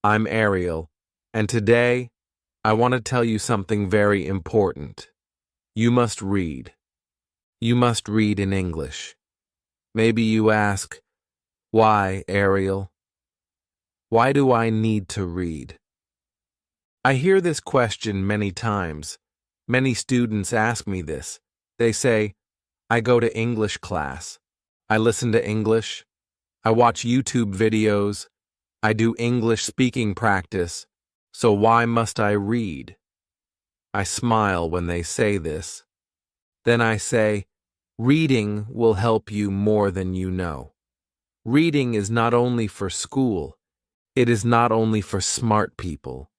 I'm Ariel, and today I want to tell you something very important. You must read. You must read in English. Maybe you ask, why, Ariel? Why do I need to read? I hear this question many times. Many students ask me this. They say, I go to English class. I listen to English. I watch YouTube videos. I do English speaking practice. So why must I read? I smile when they say this. Then I say, reading will help you more than you know. Reading is not only for school. It is not only for smart people.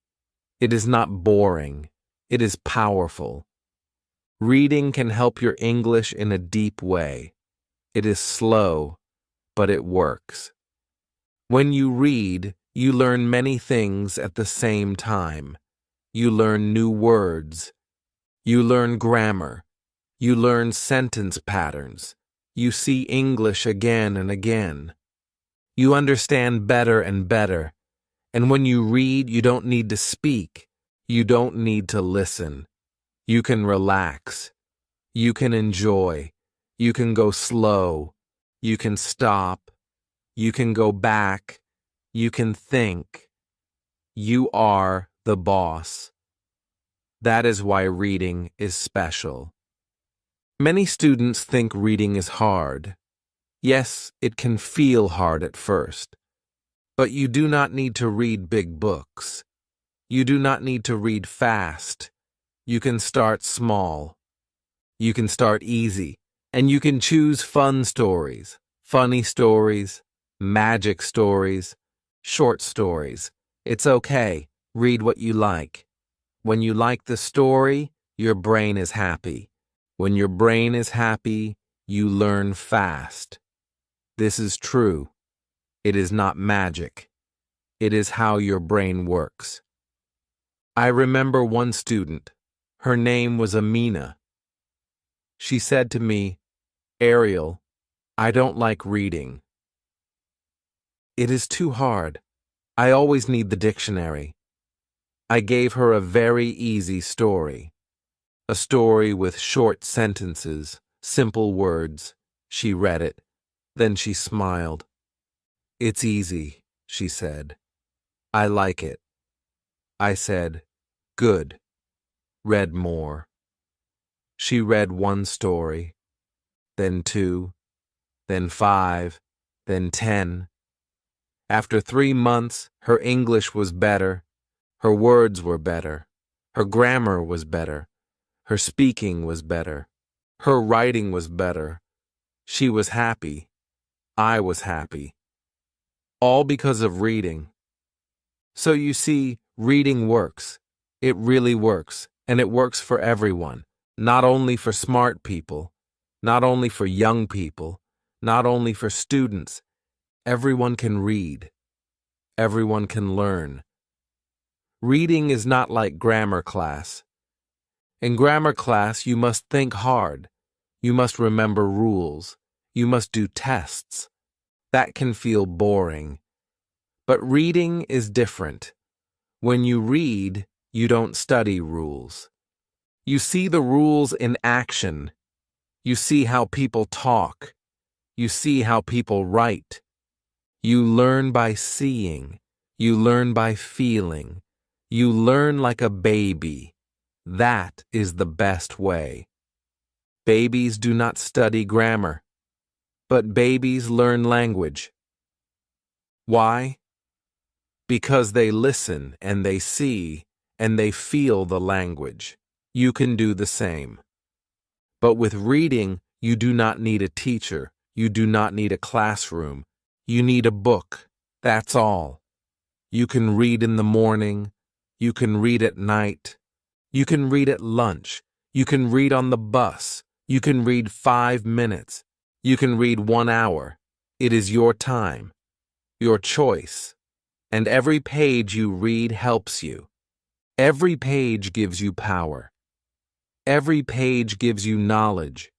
It is not boring. It is powerful. Reading can help your English in a deep way. It is slow, but it works. When you read, you learn many things at the same time. You learn new words. You learn grammar. You learn sentence patterns. You see English again and again. You understand better and better. And when you read, you don't need to speak. You don't need to listen. You can relax. You can enjoy. You can go slow. You can stop. You can go back. You can think. You are the boss. That is why reading is special. Many students think reading is hard. Yes, it can feel hard at first. But you do not need to read big books. You do not need to read fast. You can start small. You can start easy. And you can choose fun stories, funny stories, magic stories, short stories. It's okay. Read what you like. When you like the story, your brain is happy. When your brain is happy, you learn fast. This is true. It is not magic. It is how your brain works. I remember one student. Her name was Amina. She said to me, Ariel, I don't like reading. It is too hard. I always need the dictionary. I gave her a very easy story. A story with short sentences, simple words. She read it. Then she smiled. It's easy, she said. I like it. I said, good. Read more. She read one story, then 2, then 5, then 10. After 3 months, her English was better. Her words were better. Her grammar was better. Her speaking was better. Her writing was better. She was happy. I was happy. All because of reading. So you see, reading works. It really works, and it works for everyone, not only for smart people, not only for young people, not only for students. Everyone can read. Everyone can learn. Reading is not like grammar class. In grammar class, you must think hard. You must remember rules. You must do tests. That can feel boring. But reading is different. When you read, you don't study rules. You see the rules in action. You see how people talk. You see how people write. You learn by seeing. You learn by feeling. You learn like a baby. That is the best way. Babies do not study grammar, but babies learn language. Why? Because they listen and they see and they feel the language. You can do the same. But with reading, you do not need a teacher. You do not need a classroom. You need a book. That's all. You can read in the morning. You can read at night. You can read at lunch. You can read on the bus. You can read 5 minutes. You can read 1 hour. It is your time, your choice. And every page you read helps you. Every page gives you power. Every page gives you knowledge.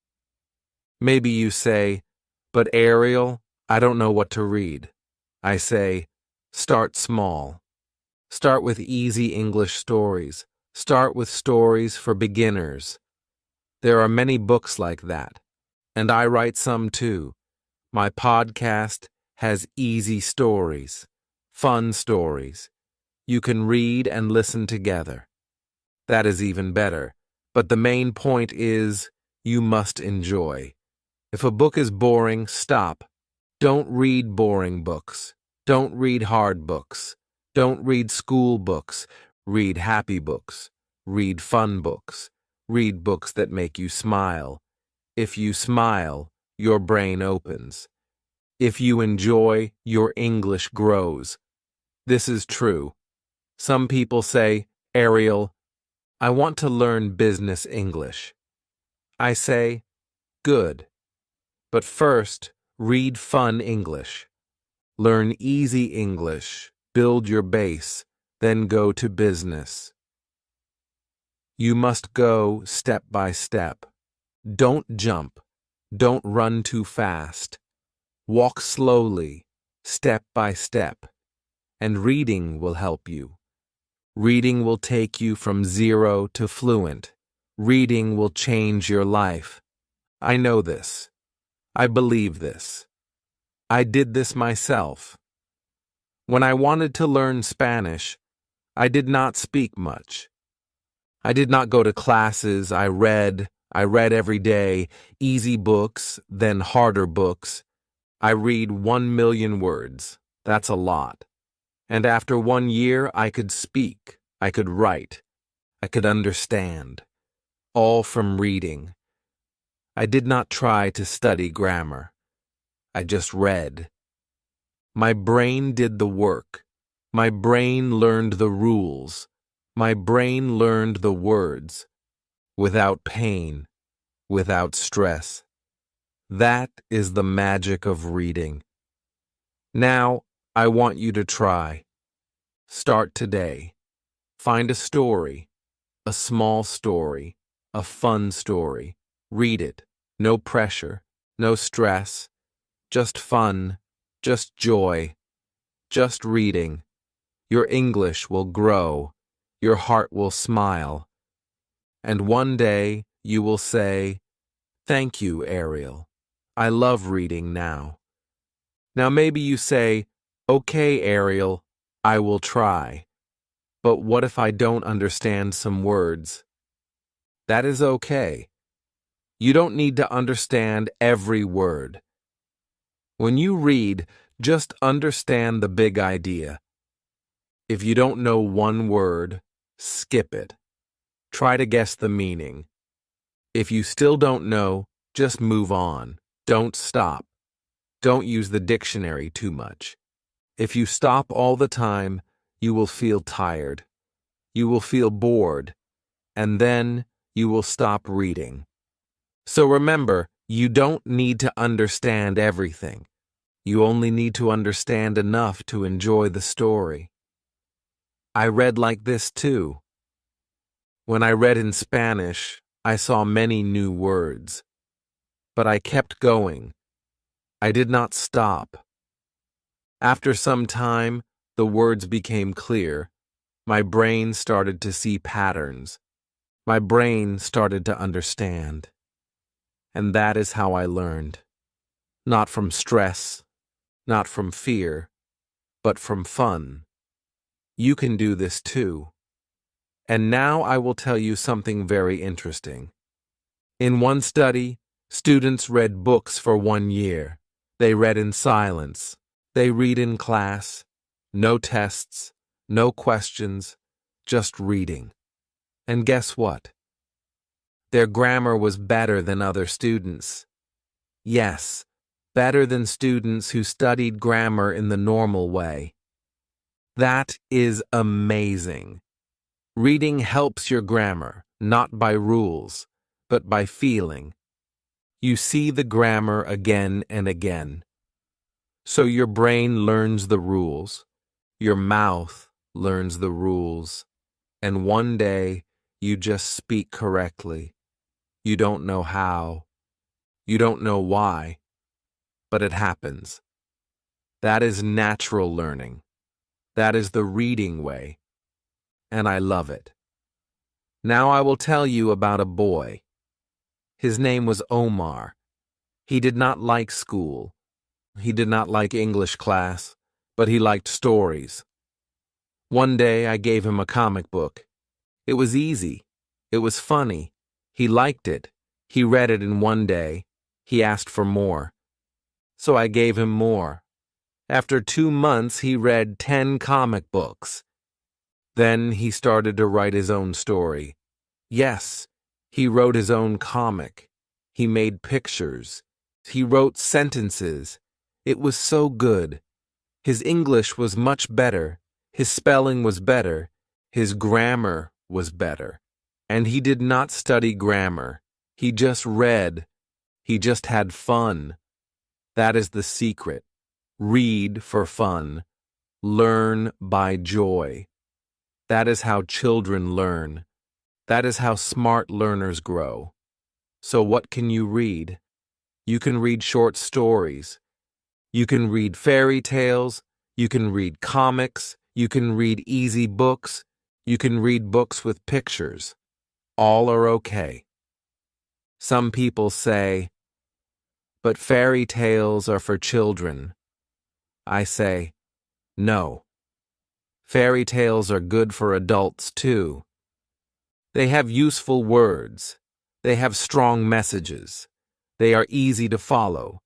Maybe you say, but Ariel, I don't know what to read. I say, start small. Start with easy English stories. Start with stories for beginners. There are many books like that, and I write some too. My podcast has easy stories, fun stories. You can read and listen together. That is even better. But the main point is you must enjoy. If a book is boring, stop. Don't read boring books. Don't read hard books. Don't read school books. Read happy books. Read fun books. Read books that make you smile. If you smile, your brain opens. If you enjoy, your English grows. This is true. Some people say, Ariel, I want to learn business English. I say, good. But first, read fun English. Learn easy English, build your base, then go to business. You must go step by step. Don't jump. Don't run too fast. Walk slowly, step by step. And reading will help you. Reading will take you from 0 to fluent. Reading will change your life. I know this. I believe this. I did this myself. When I wanted to learn Spanish, I did not speak much. I did not go to classes. I read every day, easy books, then harder books. I read 1 million words. That's a lot. And after 1 year, I could speak, I could write, I could understand. All from reading. I did not try to study grammar. I just read. My brain did the work. My brain learned the rules. My brain learned the words. Without pain, without stress. That is the magic of reading. Now, I want you to try. Start today. Find a story, a small story, a fun story. Read it. No pressure, no stress, just fun, just joy, just reading. Your English will grow. Your heart will smile. And one day you will say, "Thank you, Ariel. I love reading now." Now maybe you say, "Okay, Ariel, I will try. But what if I don't understand some words?" That is okay. You don't need to understand every word. When you read, just understand the big idea. If you don't know one word, skip it. Try to guess the meaning. If you still don't know, just move on. Don't stop. Don't use the dictionary too much. If you stop all the time, you will feel tired. You will feel bored. And then you will stop reading. So remember, you don't need to understand everything. You only need to understand enough to enjoy the story. I read like this too. When I read in Spanish, I saw many new words. But I kept going. I did not stop. After some time, the words became clear. My brain started to see patterns. My brain started to understand. And that is how I learned. Not from stress, not from fear, but from fun. You can do this too. And now I will tell you something very interesting. In one study, students read books for 1 year. They read in silence. They read in class. No tests, no questions, just reading. And guess what? Their grammar was better than other students. Yes, better than students who studied grammar in the normal way. That is amazing. Reading helps your grammar, not by rules, but by feeling. You see the grammar again and again. So your brain learns the rules, your mouth learns the rules, and one day you just speak correctly. You don't know how. You don't know why. But it happens. That is natural learning. That is the reading way. and I love it. Now I will tell you about a boy. His name was Omar. He did not like school. He did not like English class, but he liked stories. One day I gave him a comic book. It was easy. It was funny. He liked it. He read it in one day. He asked for more. So I gave him more. After 2 months, he read 10 comic books. Then he started to write his own story. Yes, he wrote his own comic. He made pictures. He wrote sentences. It was so good. His English was much better. His spelling was better. His grammar was better. And he did not study grammar. He just read. He just had fun. That is the secret. Read for fun. Learn by joy. That is how children learn. That is how smart learners grow. So what can you read? You can read short stories. You can read fairy tales. You can read comics. You can read easy books. You can read books with pictures. All are okay. Some people say, but fairy tales are for children. I say, no. Fairy tales are good for adults too. They have useful words. They have strong messages. They are easy to follow.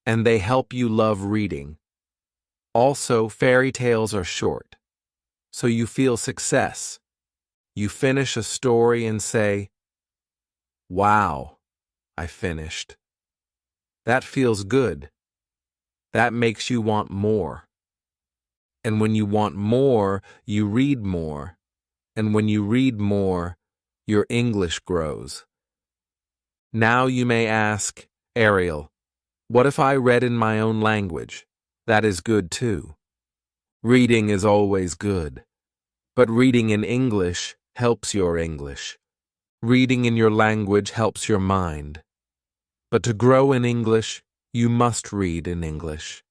And they help you love reading. Also, fairy tales are short. So you feel success. You finish a story and say, wow, I finished. That feels good. That makes you want more. And when you want more, you read more. And when you read more, your English grows. Now you may ask, Ariel, what if I read in my own language? That is good too. Reading is always good. But reading in English helps your English. Reading in your language helps your mind. But to grow in English, you must read in English.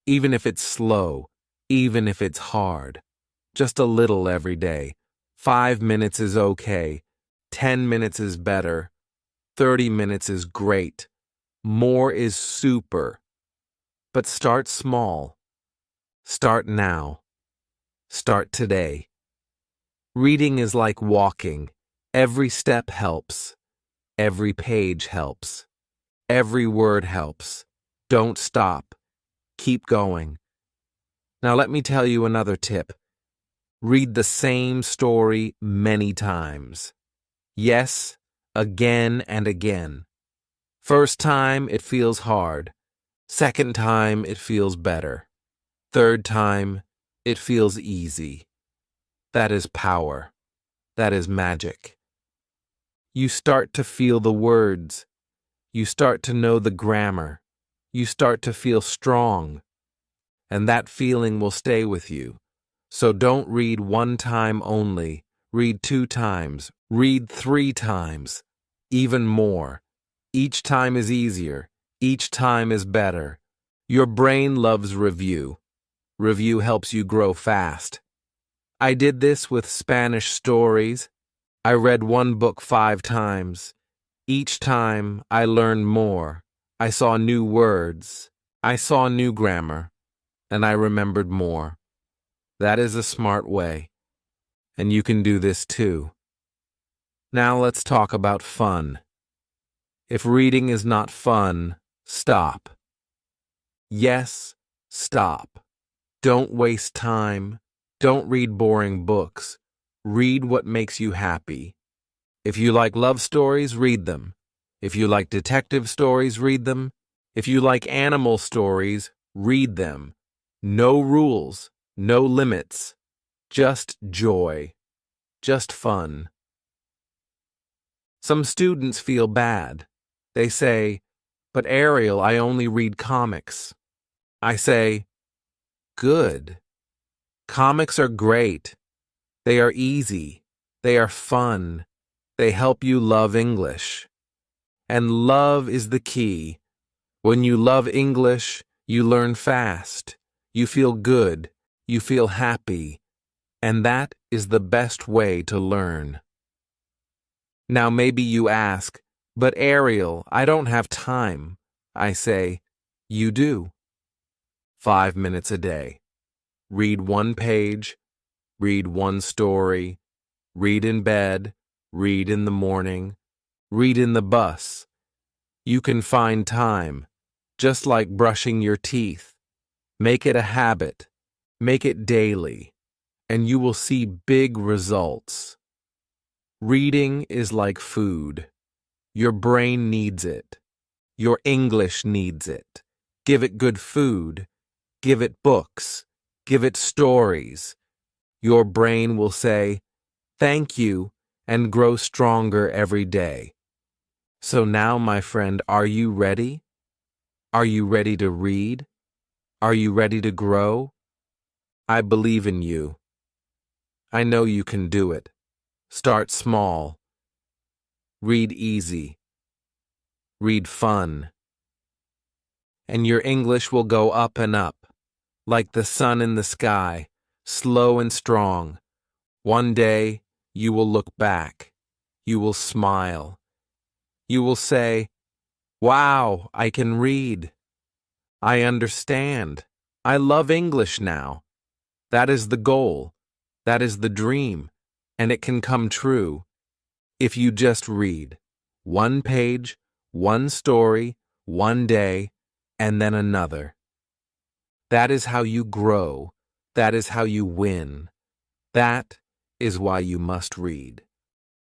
Even if it's slow, even if it's hard. Just a little every day. 5 minutes is okay. 10 minutes is better. 30 minutes is great. More is super. But start small. Start now. Start today. Reading is like walking. Every step helps. Every page helps. Every word helps. Don't stop. Keep going. Now let me tell you another tip. Read the same story many times. Yes, again and again. First time, it feels hard. Second time, it feels better. Third time, it feels easy. That is power. That is magic. You start to feel the words. You start to know the grammar. You start to feel strong. And that feeling will stay with you. So don't read 1 time only. Read 2 times. Read 3 times. Even more. Each time is easier. Each time is better. Your brain loves review. Review helps you grow fast. I did this with Spanish stories. I read 1 book 5 times. Each time I learned more. I saw new words. I saw new grammar. And I remembered more. That is a smart way. And you can do this too. Now let's talk about fun. If reading is not fun, stop. Yes, stop. Don't waste time. Don't read boring books. Read what makes you happy. If you like love stories, read them. If you like detective stories, read them. If you like animal stories, read them. No rules, no limits. Just joy. Just fun. Some students feel bad. They say, but Ariel, I only read comics. I say, good. Comics are great. They are easy. They are fun. They help you love English. And love is the key. When you love English, you learn fast. You feel good. You feel happy. And that is the best way to learn. Now maybe you ask, but Ariel, I don't have time. I say, you do. 5 minutes a day. Read one page, read one story, read in bed, read in the morning, read in the bus. You can find time, just like brushing your teeth. Make it a habit, make it daily, and you will see big results. Reading is like food. Your brain needs it. Your English needs it. Give it good food. Give it books. Give it stories. Your brain will say, "Thank you," and grow stronger every day. So now, my friend, are you ready? Are you ready to read? Are you ready to grow? I believe in you. I know you can do it. Start small. Read easy. Read fun. And your English will go up and up, like the sun in the sky, slow and strong. One day, you will look back. You will smile. You will say, "Wow, I can read. I understand. I love English now." That is the goal. That is the dream. And it can come true if you just read one page, one story, one day, and then another. That is how you grow. That is how you win. That is why you must read.